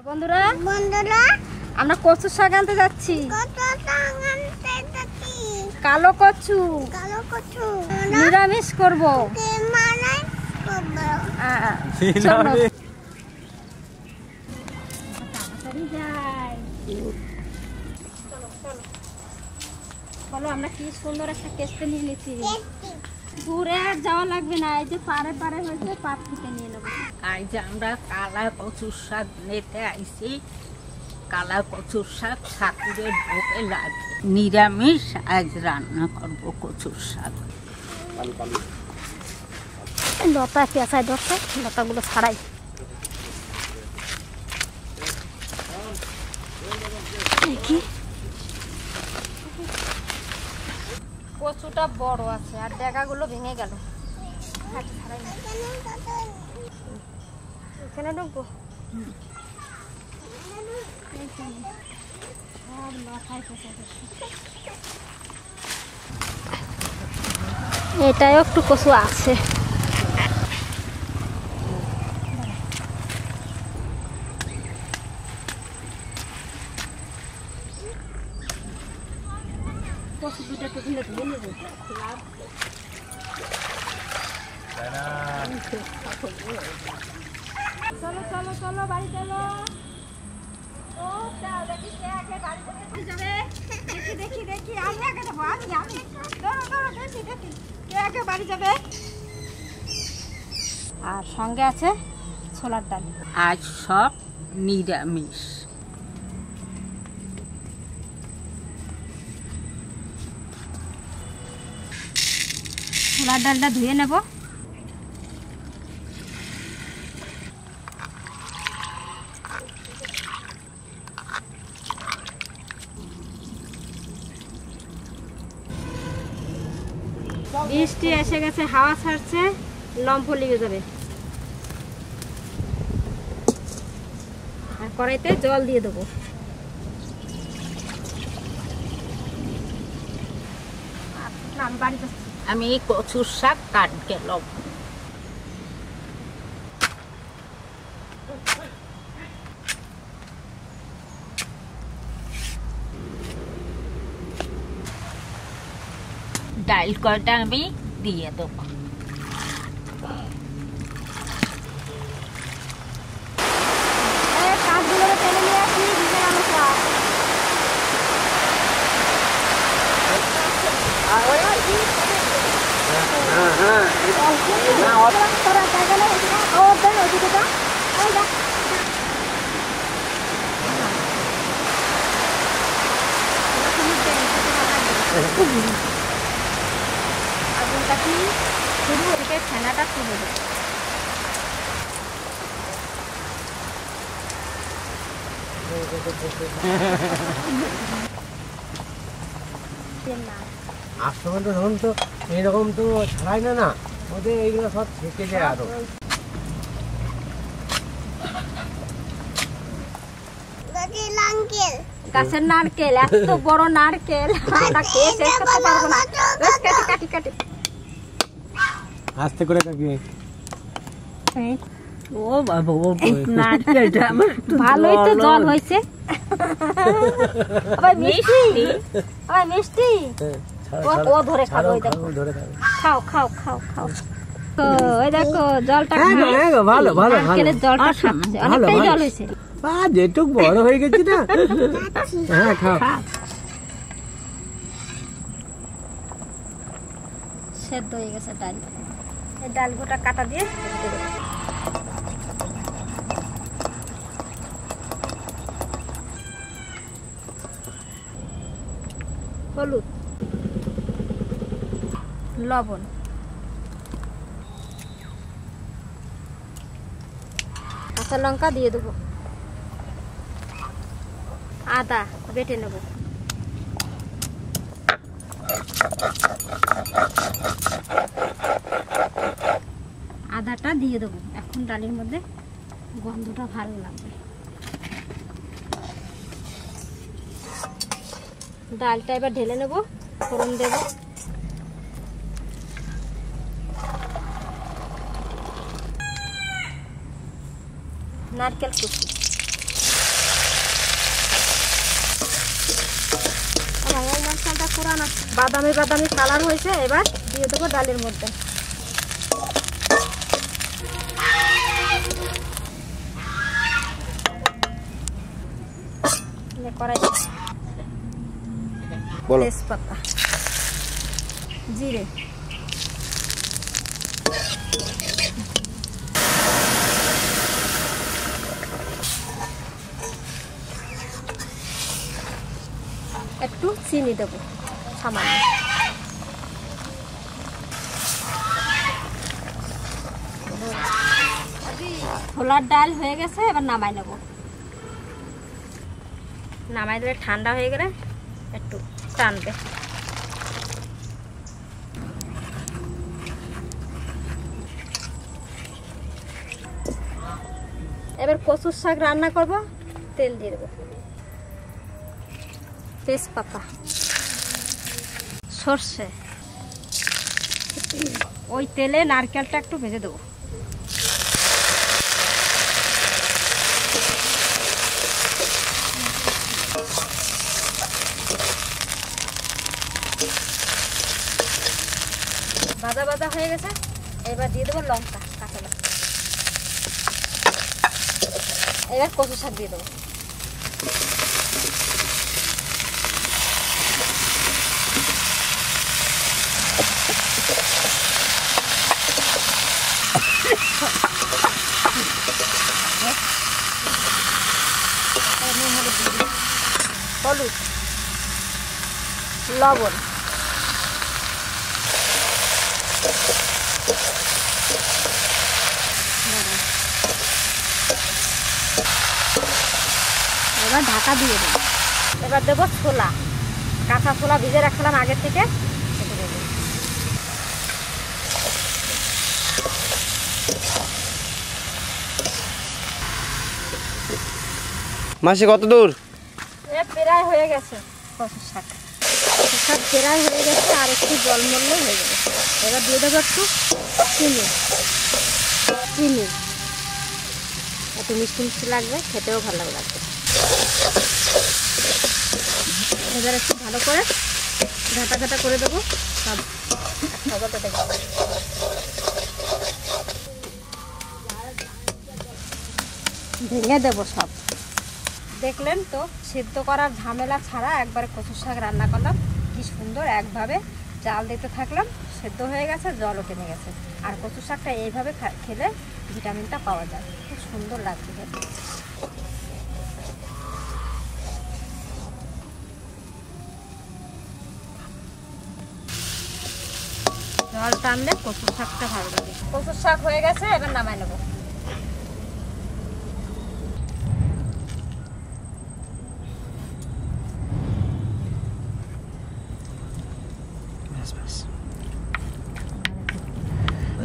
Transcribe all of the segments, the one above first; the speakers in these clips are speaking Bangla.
বন্ধুরা আমরা কচুর শাক আনতে যাচ্ছি। কালো কচু নিরামিষ করবো। চলো আমরা কি সুন্দর একটা কেসতে নিয়ে নিচ্ছি, দূরে আর যাওয়া লাগবে না, এই যে পারে পারে হয়েছে পাত থেকে নিয়ে নেবো। এই যে আমরা কালা কচুর শাক নিতে আইছি। কালা কচুর শাক ঠাকুরের ভোগে লাগে, নিরামিষ আজ রান্না করবো কচুর শাক। লতা পেঁচায় দরকার, লতাগুলো ছাড়াই। দেখি কচুটা বড় আছে আর ডেগাগুলো ভেঙে গেল। এখানে ঢুকবো। এটাও একটু কচু আছে। কচু দুটা তো ধুয়ে ধুয়ে নেবো। চলো চলো চলো বাড়ি চলো। দেখি দেখি আমি আগে যাবো। আমি দেখি দেখি কে আগে বাড়ি যাবে। আর সঙ্গে আছে ছোলার ডাল। আজ সব নিরামিষ। ছোলার ডালটা ধুয়ে নেব। বৃষ্টি এসে গেছে, হাওয়া ছাড়ছে, লম্ফ লেগে যাবে। আর কড়াইতে জল দিয়ে দেবো। আমি কচুর শাক কাট গেলাম। ডাল কয়টা আমি দিয়ে দেবো। আগুনটা কি শুরু থেকে ছানাটা তুলে দেবো। আসলে তো ধরুন তো এরকম তো ছাড়াই না, না ওদের এইগুলো সব থেকে যায়। আরো গাছের নারকেল, এত বড় নারকেল আমরা খেয়ে শেষ করতে পারবো না। কাটি কাটি আস্তে করে কাকি। ও বাবা, ও নারকেলটা আমার ভালোই তো জল হয়েছে। আবার মিষ্টি, আবার মিষ্টি। ও ধরে খাও, ওই দেখো খাও খাও খাও খাও। তো ওই দেখো জলটা ভালো ভালো নারকেলের জলটা খাচ্ছে, অনেকটাই জল হয়েছে। যেটুক বড় হয়ে গেছি না। হ্যাঁ খাও। সেদ্ধ হয়ে গেছে ডাল। এই ডাল গোটা কাটা দিয়ে হলুদ, লবণ, কাঁচা লঙ্কা দিয়ে দেবো, আদা বেটে নেব, আদাটা দিয়ে দেবো। এখন ডালের মধ্যে গন্ধটা ভালো লাগবে। ডালটা এবার ঢেলে নেব, ফোড়ন দেব, নারকেল কুচি, বাদামি বাদামি কালার হয়েছে, এবার দিয়ে দেবো ডালের মধ্যে। কড়াই তেজপাতা, জিরে, একটু চিনি দেবো সামান্য। ছোলার ডাল হয়ে গেছে, এবার নামাই নেব। নামাই দিলে ঠান্ডা হয়ে গেলে একটু টানবে। এবার কচুর শাক রান্না করব। তেল দিয়ে দেবো, তেজপাতা, সর্ষে, ওই তেলে নারকেলটা একটু ভেজে দেবো। ভাজা ভাজা হয়ে গেছে, এবার দিয়ে দেবো লঙ্কা, কাঁচা লঙ্কা। এবার কচু শাক দিয়ে দেবো। হলুদ, লবণ, এবার ঢাকা দিয়ে দেবো। এবার দেবো ছোলা, কাঁচা ছোলা ভিজে রাখলাম আগের থেকে। মাসি কত দূর? প্রায় হয়ে গেছে কচুর শাক, কচুর শাক প্রায় হয়ে গেছে, আর একটু জল মরলে হয়ে যাবে। এবার দিয়ে দেবো একটু চিনি, চিনি একটু মিষ্টি মিষ্টি লাগবে, খেতেও ভালো লাগবে। এবার একটু ভালো করে ঘাটা ঘাটা করে দেবো সব খবরটা। ভেঙে দেবো সব। দেখলেন তো, সেদ্ধ করার ঝামেলা ছাড়া একবারে কচুর শাক রান্না করলাম। কি সুন্দর, একভাবে জাল দিতে থাকলাম, সেদ্ধ হয়ে গেছে, জলও টেনে গেছে। আর কচুর শাকটা এইভাবে খেলে ভিটামিনটা পাওয়া যায়, খুব সুন্দর লাগছে খেতে। জল টানলে কচুর শাকটা ভালো লাগে। কচুর শাক হয়ে গেছে, এবার নামাই নেবো।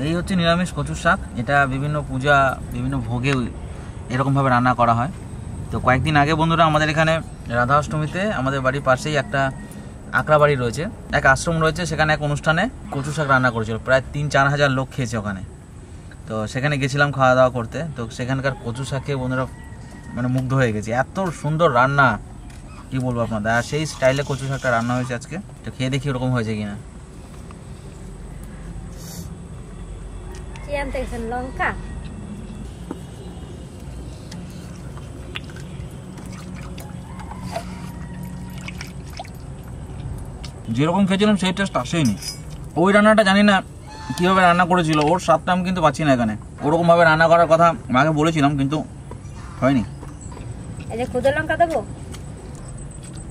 এই হচ্ছে নিরামিষ কচুর শাক। এটা বিভিন্ন পূজা, বিভিন্ন ভোগে এরকমভাবে রান্না করা হয়। তো কয়েকদিন আগে বন্ধুরা আমাদের এখানে রাধা অষ্টমীতে আমাদের বাড়ির পাশেই একটা আকড়া বাড়ি রয়েছে, এক আশ্রম রয়েছে, সেখানে এক অনুষ্ঠানে কচু শাক রান্না করেছিল। প্রায় 3-4 হাজার লোক খেয়েছে ওখানে। তো সেখানে গেছিলাম খাওয়া দাওয়া করতে। তো সেখানকার কচু শাক খেয়ে বন্ধুরা মানে মুগ্ধ হয়ে গেছে, এত সুন্দর রান্না, কি বলবো আপনাদের। আর সেই স্টাইলে কচু শাকটা রান্না হয়েছে আজকে। তো খেয়ে দেখি ওরকম হয়েছে কিনা। লঙ্কা, যেরকম খেয়েছিলাম সেই টেস্ট আসেনি। ওই রান্নাটা জানি না কীভাবে রান্না করেছিল, ওর স্বাদটা আমি কিন্তু পাচ্ছি না এখানে। ওরকমভাবে রান্না করার কথা মাকে বলেছিলাম, কিন্তু হয়নি। এই যে খুদে লঙ্কা দেবো।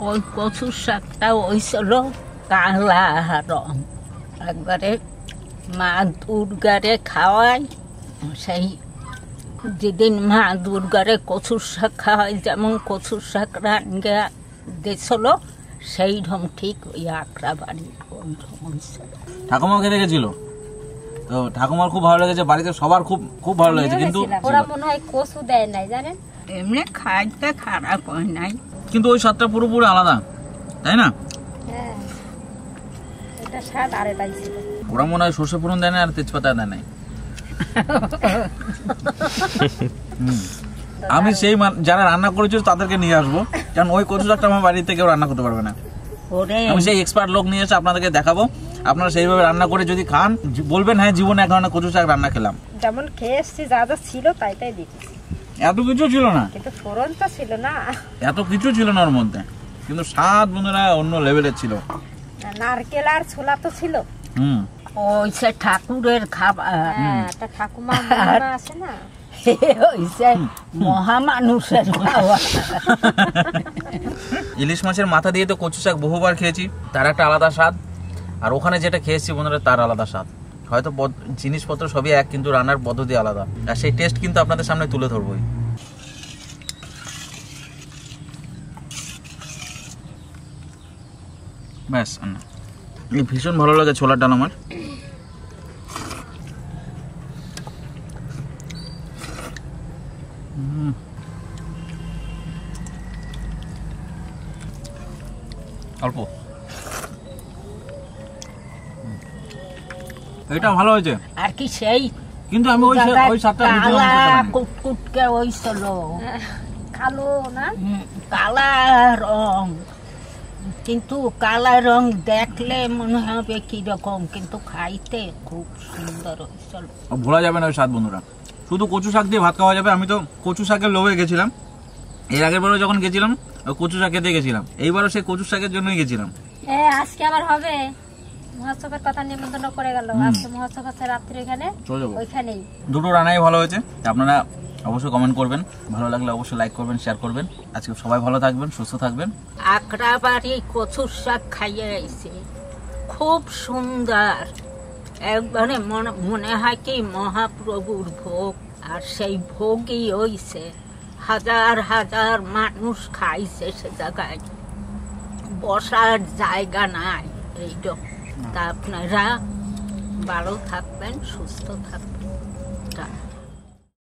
ওই কচুর শাকটা ওই ছিল কালা রং, একবারে মা দুর্গারে খাওয়াই। সেই যেদিন মা দুর্গারে কচুর শাক খাওয়াই, যেমন কচুর শাক রান্না দিয়েছিল, সেই রকম ঠিক ওই আকড়া বাড়ির ঠাকুমাও খেতে গেছিল, তো ঠাকুমার খুব ভালো লেগেছে, বাড়িতে সবার খুব খুব ভালো লেগেছে। কিন্তু ওরা মনে হয় কচু দেয় নাই, জানেন, এমনি খাইতে খারাপ হয় নাই, কিন্তু ওই স্বাদটা পুরোপুরি আলাদা, তাই না? হ্যাঁ, এটা স্বাদ আরেকটাই ছিল। ওরা মনে হয় সর্ষে ফোড়ন দেয় না আর তেজপাতা দেয় নাই। আমি সেই যারা রান্না করেছিল তাদেরকে নিয়ে আসবো, কারণ ওই কচু শাকটা আমার বাড়িতে কেউ রান্না করতে পারবে না। ওরে আমি সেই এক্সপার্ট লোক নিয়ে এসে আপনাদেরকে দেখাবো, আপনারা সেইভাবে রান্না করে যদি খান বলবেন হ্যাঁ জীবনে এক ধরনের কচু শাক রান্না খেলাম। যেমন খেয়ে এসছি যা যা ছিল তাই তাই দিচ্ছি, এত কিছু ছিল না, কিন্তু ফোড়ন তো ছিল না, এত কিছু ছিল না ওর মধ্যে, কিন্তু স্বাদ বন্ধুরা অন্য লেভেলের ছিল। নারকেল আর ছোলা তো ছিল। ওই সে ঠাকুরের খাবার, হ্যাঁ, একটা ঠাকুমা মহিমা আছে না, ওই সে মহামানুষের খাবার। ইলিশ মাছের মাথা দিয়ে তো কচু শাক বহুবার খেয়েছি, তার একটা আলাদা স্বাদ, আর ওখানে যেটা খেয়েছি বন্ধুরা তার আলাদা স্বাদ। হয়তো জিনিসপত্র সবই এক, কিন্তু রান্নার পদ্ধতি আলাদা, আর সেই টেস্ট কিন্তু আপনাদের সামনে তুলে ধরবই। ব্যাস রান্না ভীষণ ভালো লাগে ছোলার ডাল আমার। অল্প, এটা ভালো হয়েছে আর কি সেই কিন্তু আমি ওই সাতটা কুটকুটকে ওই ছিল কালো না, কালা রং, কিন্তু কালা রং দেখলে মনে হবে কিরকম, কিন্তু খাইতে খুব সুন্দর হয়েছিল। ভোলা যাবে না ওই স্বাদ বন্ধুরা। শুধু কচু শাক দিয়ে ভাত খাওয়া যাবে। আমি তো কচু শাকের লোভে গেছিলাম, এর আগের বারও যখন গেছিলাম কচু শাক খেতে গেছিলাম, এইবারও সেই কচু শাকের জন্যই গেছিলাম। আজকে আবার হবে মহোৎসবের কথা নিমন্ত্রণ করে গেল, আজকে মহোৎসব আছে রাত্রে, এখানে চলে যাবো। ওইখানেই দুটো রান্নাই ভালো হয়েছে, আপনারা অবশ্যই কমেন্ট করবেন, ভালো লাগলে অবশ্যই লাইক করবেন, শেয়ার করবেন। আজকে সবাই ভালো থাকবেন, সুস্থ থাকবেন। আকড়া বাড়ি কচুর শাক খাইয়ে আইছে, খুব সুন্দর, একবারে মনে হয় কি মহাপ্রভুর ভোগ, আর সেই ভোগই হইছে, হাজার হাজার মানুষ খাইছে, সে জায়গায় বসার জায়গা নাই এইরকম। তা আপনারা ভালো থাকবেন, সুস্থ থাকবেন।